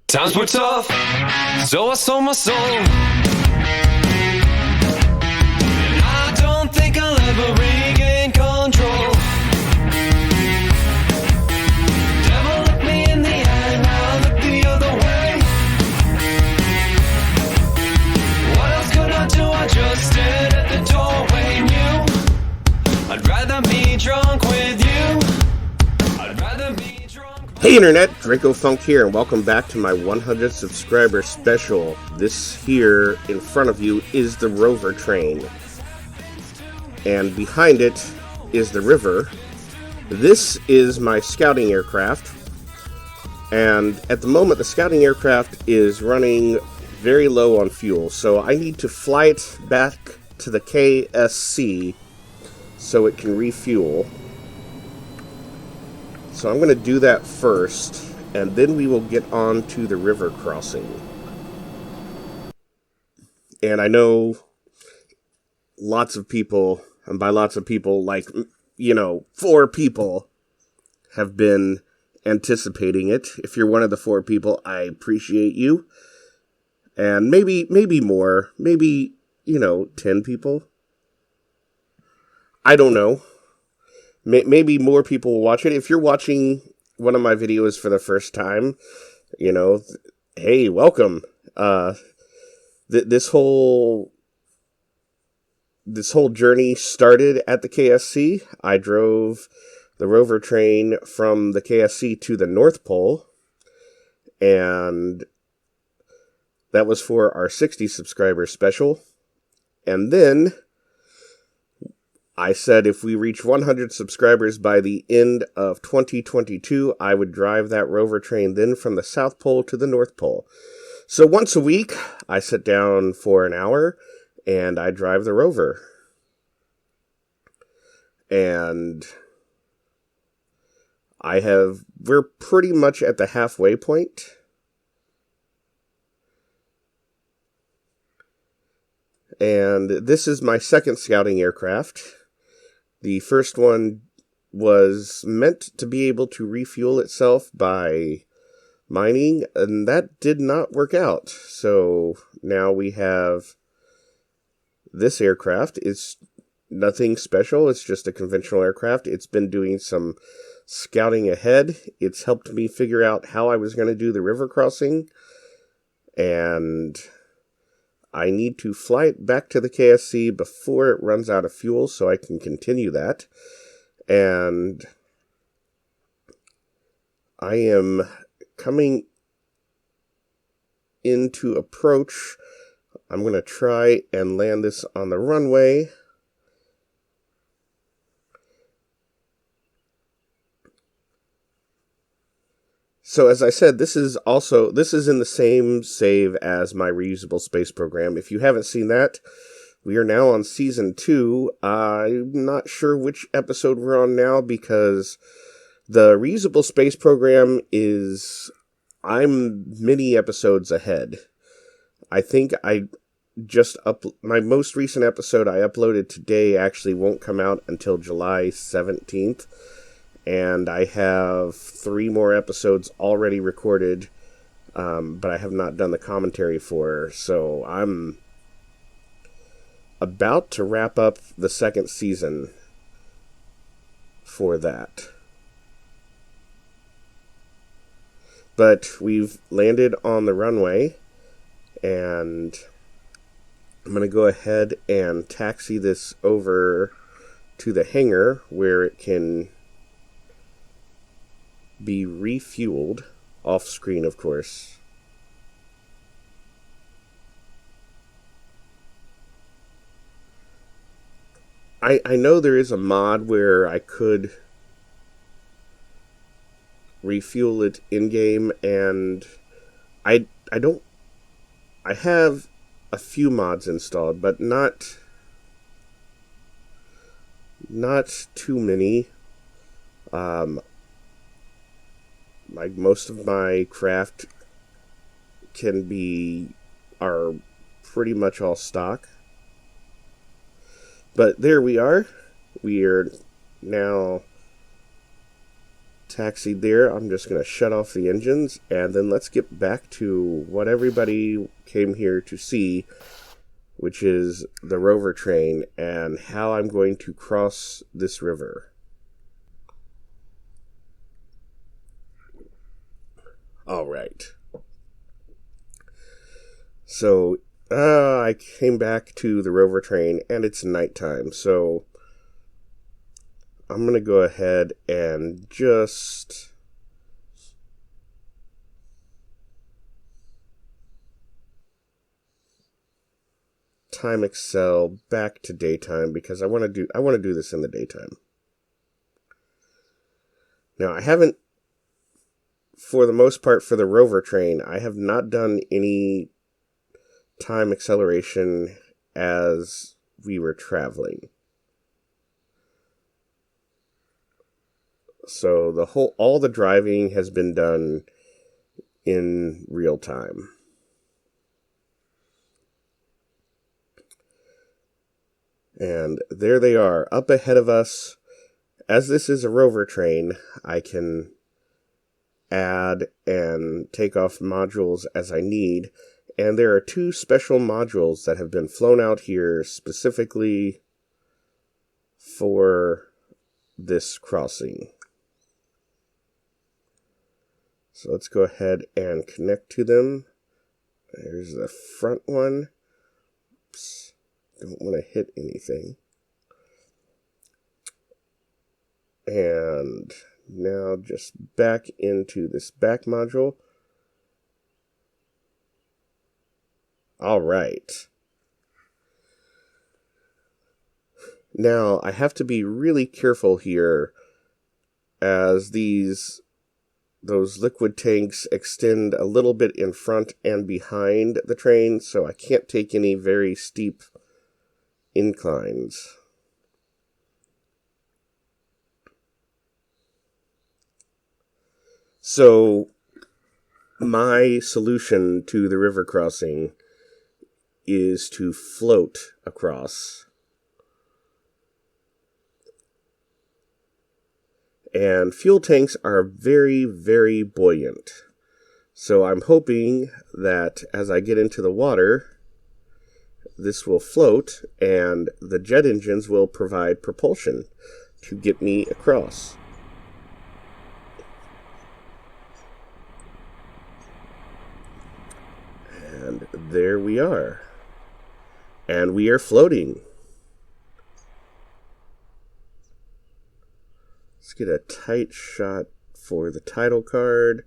Times were tough, so I sold my soul. And I don't think I'll ever regain control. Devil looked me in the eye, now I look the other way. What else could I do? I just stood at the doorway, knew I'd rather be drunk with you. I'd rather be drunk. Hey Internet, Dracofunk here, and welcome back to my 100 subscriber special. This here in front of you is the Rover train, and behind it is the river. This is my scouting aircraft, and at the moment the scouting aircraft is running very low on fuel, so I need to fly it back to the KSC so it can refuel. So I'm going to do that first, and then we will get on to the river crossing. And I know lots of people, and by lots of people, like, 4 people have been anticipating it. If you're one of the 4 people, I appreciate you. And maybe more, maybe, 10 people. I don't know. Maybe more people will watch it. If you're watching one of my videos for the first time, hey, welcome. This whole journey started at the KSC. I drove the Rover train from the KSC to the North Pole, and that was for our 60 subscriber special. And then I said if we reach 100 subscribers by the end of 2022, I would drive that Rover train then from the South Pole to the North Pole. So once a week, I sit down for an hour and I drive the Rover. And we're pretty much at the halfway point. And this is my second scouting aircraft. The first one was meant to be able to refuel itself by mining, and that did not work out. So now we have this aircraft. It's nothing special. It's just a conventional aircraft. It's been doing some scouting ahead. It's helped me figure out how I was going to do the river crossing, and I need to fly it back to the KSC before it runs out of fuel so I can continue that. And I am coming into approach. I'm going to try and land this on the runway. So as I said, this is in the same save as my reusable space program. If you haven't seen that, we are now on season 2. I'm not sure which episode we're on now because the reusable space program I'm many episodes ahead. I think my most recent episode I uploaded today actually won't come out until July 17th. And I have 3 more episodes already recorded, but I have not done the commentary for. So I'm about to wrap up the second season for that. But we've landed on the runway, and I'm going to go ahead and taxi this over to the hangar where it can be refueled off screen, of course. I know there is a mod where I could refuel it in-game, and I have a few mods installed, but not too many. Like most of my craft are pretty much all stock. But there we are. We are now taxied there, I'm just going to shut off the engines, and then let's get back to what everybody came here to see, which is the Rover train and how I'm going to cross this river. All right. So, I came back to the Rover train, and it's nighttime, so I'm going to go ahead and just time Excel back to daytime because I want to do this in the daytime. Now, I haven't, for the most part, for the Rover train, I have not done any time acceleration as we were traveling. So all the driving has been done in real time. And there they are, up ahead of us. As this is a Rover train, I can add and take off modules as I need. And there are 2 special modules that have been flown out here specifically for this crossing. So let's go ahead and connect to them. There's the front one. Oops, don't want to hit anything. And now just back into this back module. All right. Now I have to be really careful here as those liquid tanks extend a little bit in front and behind the train, so I can't take any very steep inclines. So my solution to the river crossing is to float across. And fuel tanks are very, very buoyant. So I'm hoping that as I get into the water, this will float and the jet engines will provide propulsion to get me across. And there we are. And we are floating. Let's get a tight shot for the title card.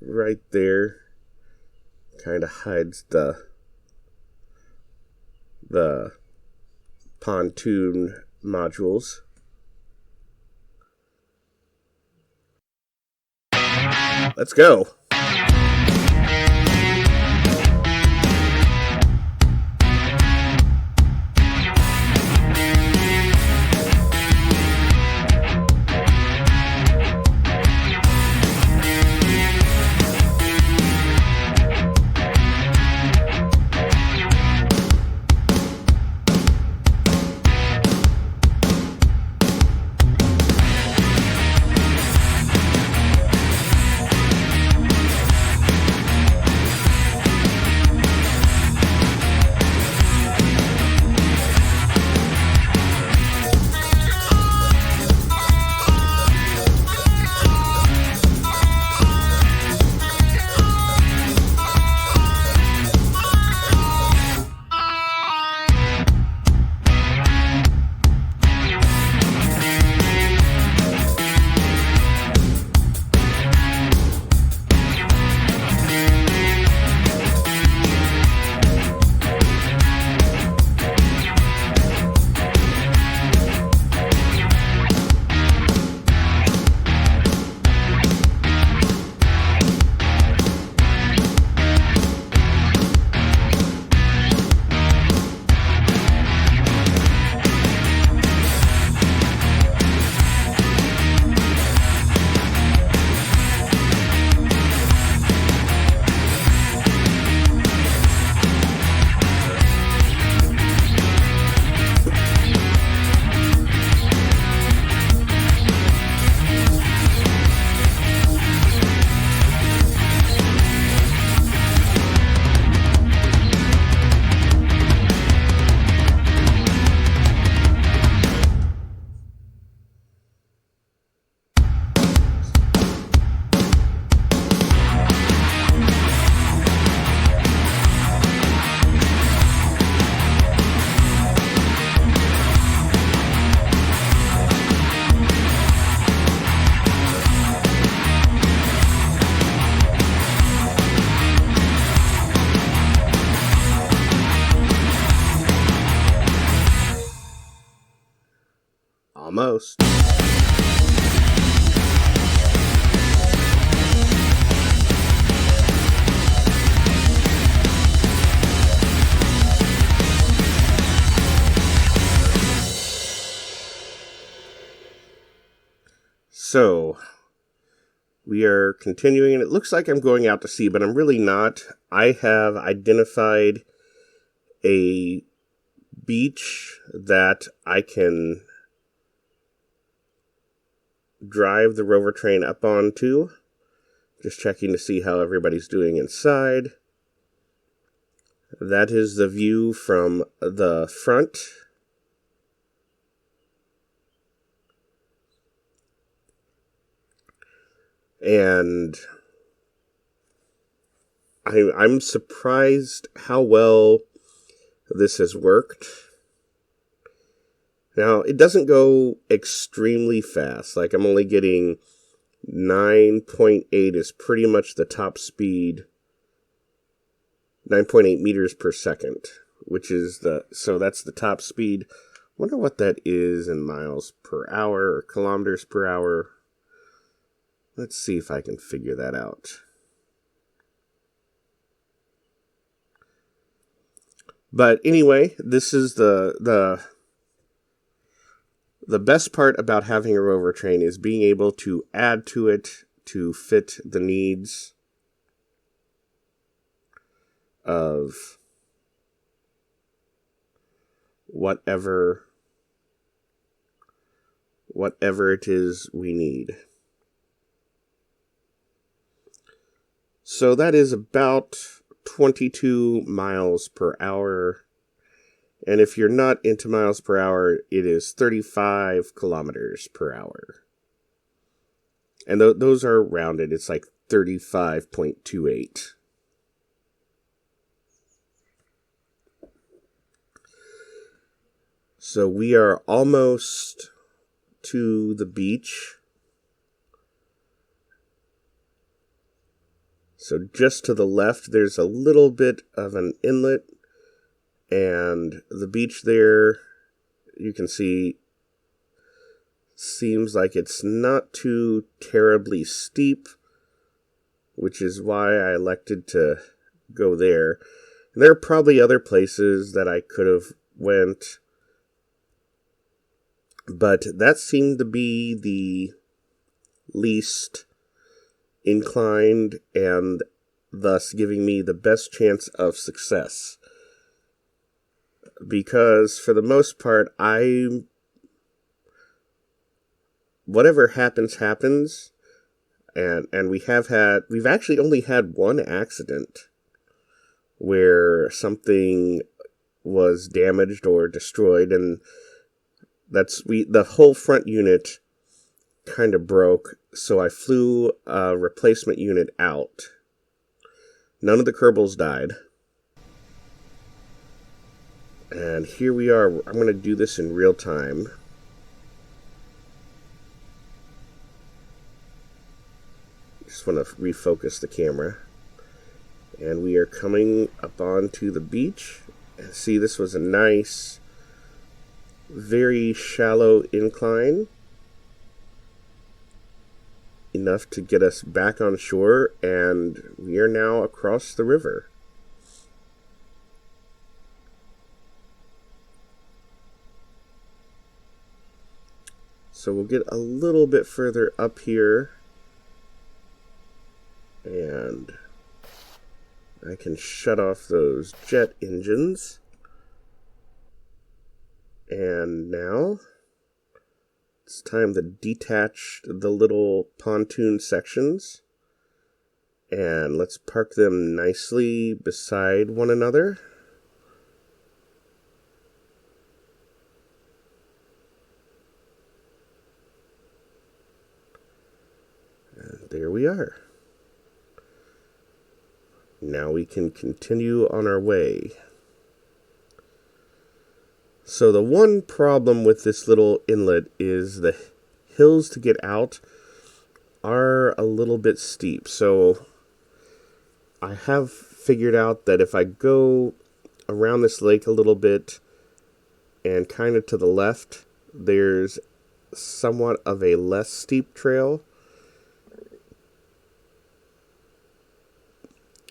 Right there. Kind of hides the pontoon modules. Let's go. Almost. So, we are continuing, and it looks like I'm going out to sea, but I'm really not. I have identified a beach that I can drive the rover train up onto. Just checking to see how everybody's doing inside. That is the view from the front. And I'm surprised how well this has worked. Now, it doesn't go extremely fast. Like, I'm only getting 9.8 is pretty much the top speed. 9.8 meters per second, which is so that's the top speed. Wonder what that is in miles per hour or kilometers per hour. Let's see if I can figure that out. But anyway, this is the best part about having a rover train is being able to add to it to fit the needs of whatever it is we need. So that is about 22 miles per hour. And if you're not into miles per hour, it is 35 kilometers per hour. And those are rounded. It's like 35.28. So we are almost to the beach. So just to the left, there's a little bit of an inlet, and the beach there, you can see, seems like it's not too terribly steep, which is why I elected to go there. And there are probably other places that I could have went, but that seemed to be the least inclined and thus giving me the best chance of success. Because for the most part, whatever happens, and we've actually only had one accident where something was damaged or destroyed, and the whole front unit kind of broke, so I flew a replacement unit out. None of the Kerbals died. And here we are. I'm going to do this in real time. Just want to refocus the camera. And we are coming up onto the beach. And see, this was a nice, very shallow incline. Enough to get us back on shore, and we are now across the river. So we'll get a little bit further up here, and I can shut off those jet engines. And now it's time to detach the little pontoon sections, and let's park them nicely beside one another. And there we are. Now we can continue on our way. So the one problem with this little inlet is the hills to get out are a little bit steep. So I have figured out that if I go around this lake a little bit and kind of to the left, there's somewhat of a less steep trail.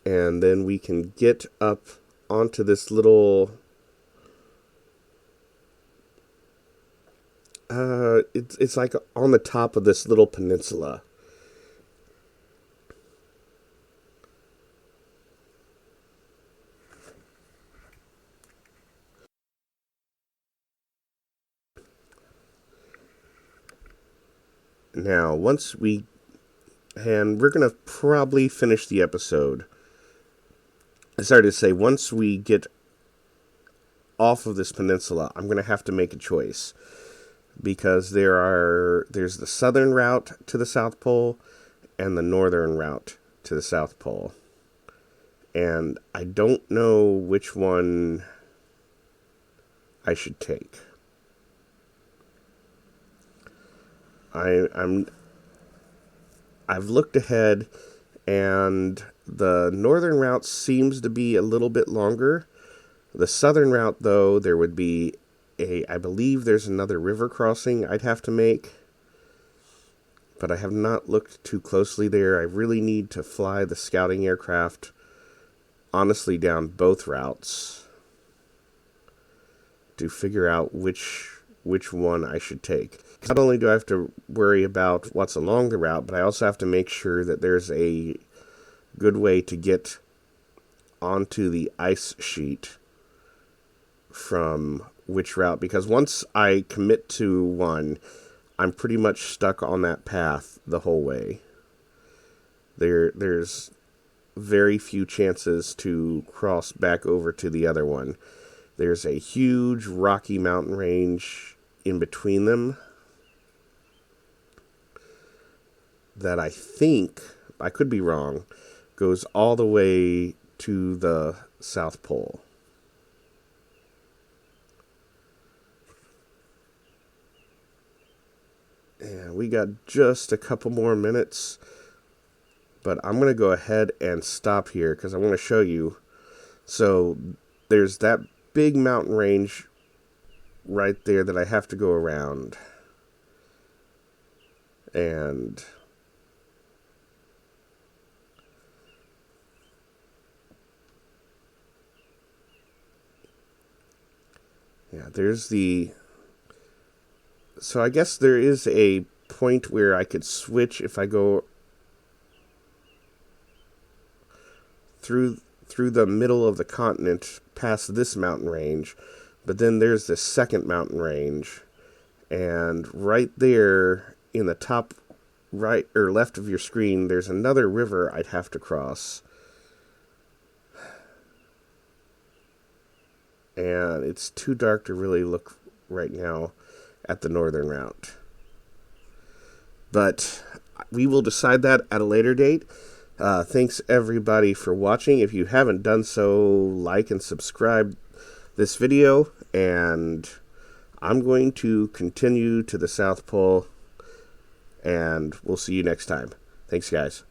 And then we can get up onto this little... it's like on the top of this little peninsula. Now, and we're going to probably finish the episode. I started to say, once we get off of this peninsula, I'm going to have to make a choice. Because there's the southern route to the South Pole and the northern route to the South Pole. And I don't know which one I should take. I've looked ahead, and the northern route seems to be a little bit longer. The southern route, though, there would be I believe there's another river crossing I'd have to make, but I have not looked too closely there. I really need to fly the scouting aircraft, honestly, down both routes to figure out which one I should take. Not only do I have to worry about what's along the route, but I also have to make sure that there's a good way to get onto the ice sheet from which route, because once I commit to one, I'm pretty much stuck on that path the whole way. There's very few chances to cross back over to the other one. There's a huge rocky mountain range in between them that I think, I could be wrong, goes all the way to the South Pole. And we got just a couple more minutes, but I'm going to go ahead and stop here because I want to show you. So there's that big mountain range right there that I have to go around. And yeah, there's the... So I guess there is a point where I could switch if I go through the middle of the continent past this mountain range. But then there's this second mountain range. And right there in the top right or left of your screen, there's another river I'd have to cross. And it's too dark to really look right now at the northern route. But we will decide that at a later date. Thanks everybody for watching. If you haven't done so, like and subscribe this video, and I'm going to continue to the South Pole, and we'll see you next time. Thanks, guys.